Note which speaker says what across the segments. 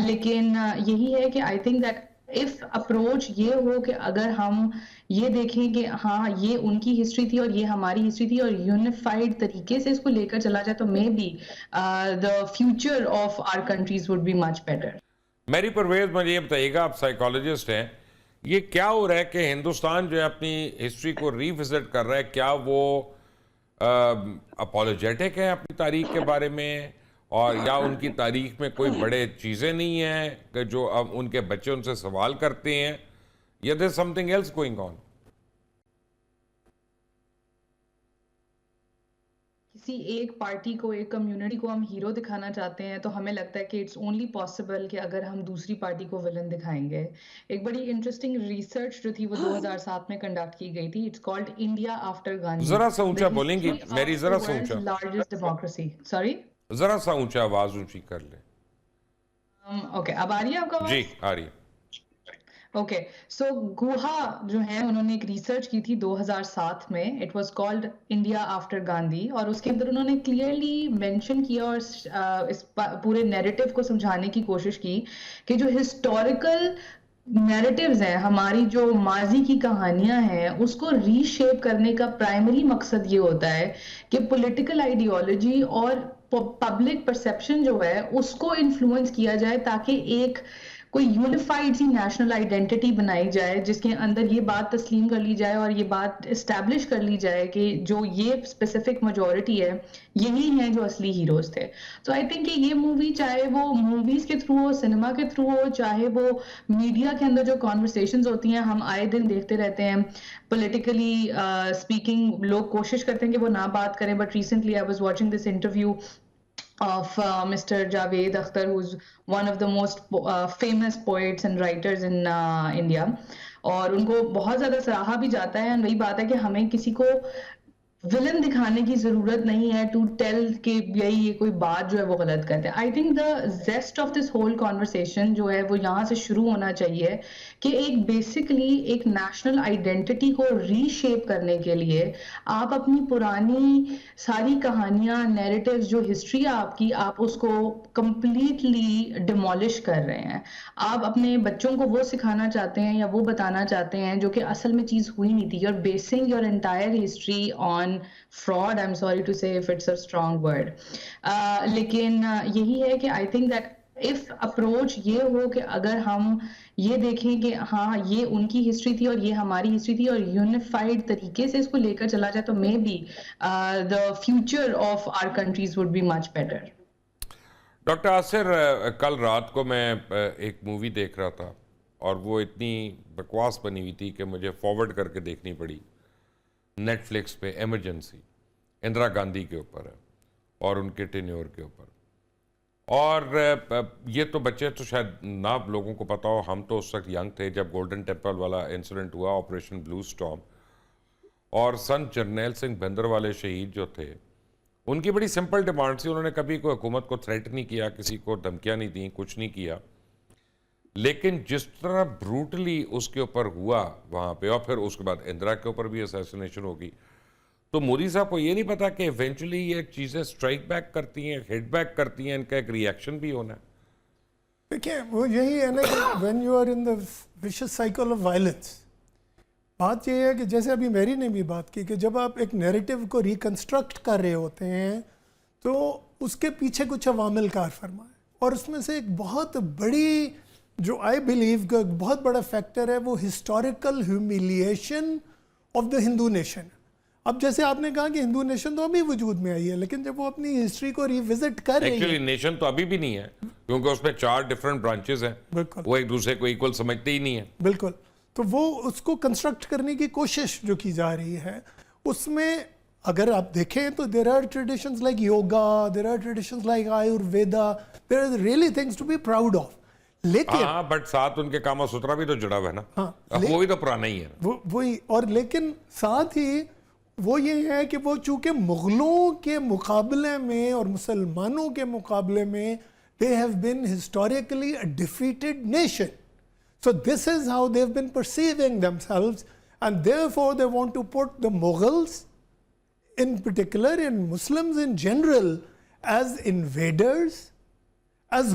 Speaker 1: لیکن یہی ہے کہ I think that if approach یہ ہو کہ اگر ہم یہ دیکھیں کہ ہاں یہ ان کی ہسٹری تھی اور یہ ہماری ہسٹری تھی اور یونیفائڈ طریقے سے اس کو لے کر چلا جائے تو may be the future of our countries would be much better.
Speaker 2: میری پرویز مجھے یہ بتائیے گا، آپ سائیکالوجسٹ ہیں، یہ کیا ہو رہا ہے کہ ہندوستان جو ہے اپنی ہسٹری کو ری وزٹ کر رہا ہے، کیا وہ اپولوجیٹک ہے اپنی تاریخ کے بارے میں، اور یا ان کی تاریخ میں کوئی بڑے چیزیں نہیں ہیں کہ جو اب ان کے بچے ان سے سوال کرتے ہیں، یا there something else going on?
Speaker 1: کسی ایک پارٹی کو، ایک کمیونٹی کو ہم ہیرو دکھانا چاہتے ہیں تو ہمیں لگتا ہے کہ اٹس اونلی پاسبل کہ اگر ہم دوسری پارٹی کو ولن دکھائیں گے. ایک بڑی انٹرسٹنگ ریسرچ جو تھی وہ 2007 میں کنڈکٹ کی گئی تھی. It's called India after Gandhi.
Speaker 2: ذرا سا اونچا بولیں گی میری، ذرا سا اونچا،
Speaker 1: لارجسٹ ڈیموکریسی. سوری،
Speaker 2: ذرا سا اونچا آواز اونچی کر لیں.
Speaker 1: اوکے، اب آ رہی ہے آپ کا
Speaker 2: جی
Speaker 1: آواز؟
Speaker 2: آ رہی ہے.
Speaker 1: اوکے، سو گوہا جو ہے انہوں نے ایک ریسرچ کی تھی 2007 میں. It was called India after Gandhi, اور اس کے اندر انہوں نے کلیئرلی مینشن کیا اور اس پورے نیریٹو کو سمجھانے کی کوشش کی کہ جو ہسٹوریکل نیریٹیوز ہیں، ہماری جو ماضی کی کہانیاں ہیں، اس کو ری شیپ کرنے کا پرائمری مقصد یہ ہوتا ہے کہ پولیٹیکل آئیڈیالوجی اور پبلک پرسیپشن جو ہے اس کو انفلوئنس کیا جائے تاکہ ایک کوئی یونیفائڈ سی نیشنل آئیڈینٹی بنائی جائے جس کے اندر یہ بات تسلیم کر لی جائے اور یہ بات اسٹیبلش کر لی جائے کہ جو یہ اسپیسیفک میجورٹی ہے یہی ہیں جو اصلی ہیروز تھے. تو آئی تھنک کہ یہ مووی چاہے وہ موویز کے تھرو ہو، سنیما کے تھرو ہو، چاہے وہ میڈیا کے اندر جو کانورسیشنز ہوتی ہیں ہم آئے دن دیکھتے رہتے ہیں، پولیٹیکلی اسپیکنگ لوگ کوشش کرتے ہیں کہ وہ نہ بات کریں. But recently I was watching this interview of Mr. Javed Akhtar, who's one of the most famous poets and writers in India, اور ان کو بہت زیادہ سراہا بھی جاتا ہے. وہی بات ہے کہ ہمیں کسی کو ولن دکھانے کی ضرورت نہیں ہے ٹو ٹیل کہ یہی یہ کوئی بات جو ہے وہ غلط کرتے ہیں. I think the zest of this whole conversation جو ہے وہ یہاں سے شروع ہونا چاہیے کہ ایک بیسکلی ایک نیشنل آئیڈینٹی کو ری شیپ کرنے کے لیے آپ اپنی پرانی ساری کہانیاں، نیریٹیوز، جو ہسٹری آپ کی، آپ اس کو کمپلیٹلی ڈیمولش کر رہے ہیں. آپ اپنے بچوں کو وہ سکھانا چاہتے ہیں یا وہ بتانا چاہتے ہیں جو کہ اصل میں چیز ہوئی نہیں تھی. You're basing your entire history on fraud. I'm sorry to say if it's a strong word. لیکن یہی ہے کہ I think that if approach یہ ہو کہ اگر ہم یہ دیکھیں کہ ہاں یہ ان کی ہسٹری تھی اور یہ ہماری ہسٹری تھی اور یونیفائڈ طریقے سے اس کو لے کر چلا جائے تو may be the future of our countries would be much better.
Speaker 2: Doctor Asir, کل رات کو میں ایک مووی دیکھ رہا تھا اور وہ اتنی بکواس بنی ہوئی تھی کہ مجھے فارورڈ کر کے دیکھنی پڑی. نیٹ فلکس پہ ایمرجنسی اندرا گاندھی کے اوپر ہے اور ان کے ٹینیور کے اوپر. اور یہ تو بچے تو شاید نہ لوگوں کو پتا ہو، ہم تو اس وقت ینگ تھے جب گولڈن ٹیمپل والا انسیڈنٹ ہوا، آپریشن بلو سٹارم. اور سنت جرنیل سنگھ بھندر والے شہید جو تھے، ان کی بڑی سمپل ڈیمانڈ تھی. انہوں نے کبھی کوئی حکومت کو تھریٹ نہیں کیا، کسی کو دھمکیاں نہیں دیں، کچھ نہیں کیا. لیکن جس طرح بروٹلی اس کے اوپر ہوا وہاں پہ، اور پھر اس کے بعد اندرا کے اوپر بھی اسیسینیشن ہوگی، تو مودی صاحب کو یہ نہیں پتا کہ ایونچولی یہ چیزیں سٹرائک بیک کرتی ہیں، ہٹ بیک کرتی ہیں، ان کا ایک ری ایکشن بھی ہونا ہے.
Speaker 3: دیکھیں وہ یہی ہے نا کہ when you are in the vicious cycle of violence, بات یہ ہے کہ جیسے ابھی میری نے بھی بات کی کہ جب آپ ایک نیریٹو کو ریکنسٹرکٹ کر رہے ہوتے ہیں تو اس کے پیچھے کچھ عوامل کار فرما ہے، اور اس میں سے ایک بہت بڑی جو آئی بلیو کا بہت بڑا فیکٹر ہے وہ historical humiliation of the Hindu nation. اب جیسے آپ نے کہا کہ ہندو نیشن تو ابھی وجود میں آئی ہے، لیکن جب وہ اپنی ہسٹری کو ریوزٹ کر رہی ہے،
Speaker 2: ایکچولی نیشن تو ابھی بھی نہیں ہے کیونکہ اس میں 4 ڈیفرنٹ برانچز ہیں،
Speaker 3: بالکل
Speaker 2: وہ ایک دوسرے کو ایکول سمجھتے ہی نہیں ہیں.
Speaker 3: بالکل. تو وہ اس کو کنسٹرکٹ کرنے کی کوشش جو کی جا رہی ہے اس میں اگر آپ دیکھیں تو there are traditions like yoga, there are traditions like Ayurveda, there are really things to be proud of. لیکن
Speaker 2: ہاں بٹ ساتھ ان کے کاما سترا بھی تو جڑا ہوا ہے نا، وہ بھی تو پرانا ہی ہے
Speaker 3: وہی. اور لیکن ساتھ ہی وہ یہ ہے کہ وہ چونکہ مغلوں کے مقابلے میں اور مسلمانوں کے مقابلے میں they have been historically a defeated nation. So this is how they've been perceiving themselves, and therefore they want to put the Mughals in particular and Muslims in general as invaders, as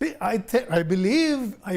Speaker 3: See, I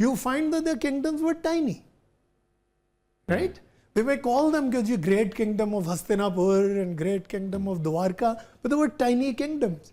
Speaker 3: you find that the kingdoms were tiny, right? We may call them the great kingdom of Hastinapur and great kingdom of Dwarka, but they were tiny kingdoms.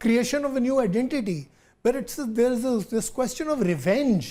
Speaker 3: creation of a new identity, but there's this question of revenge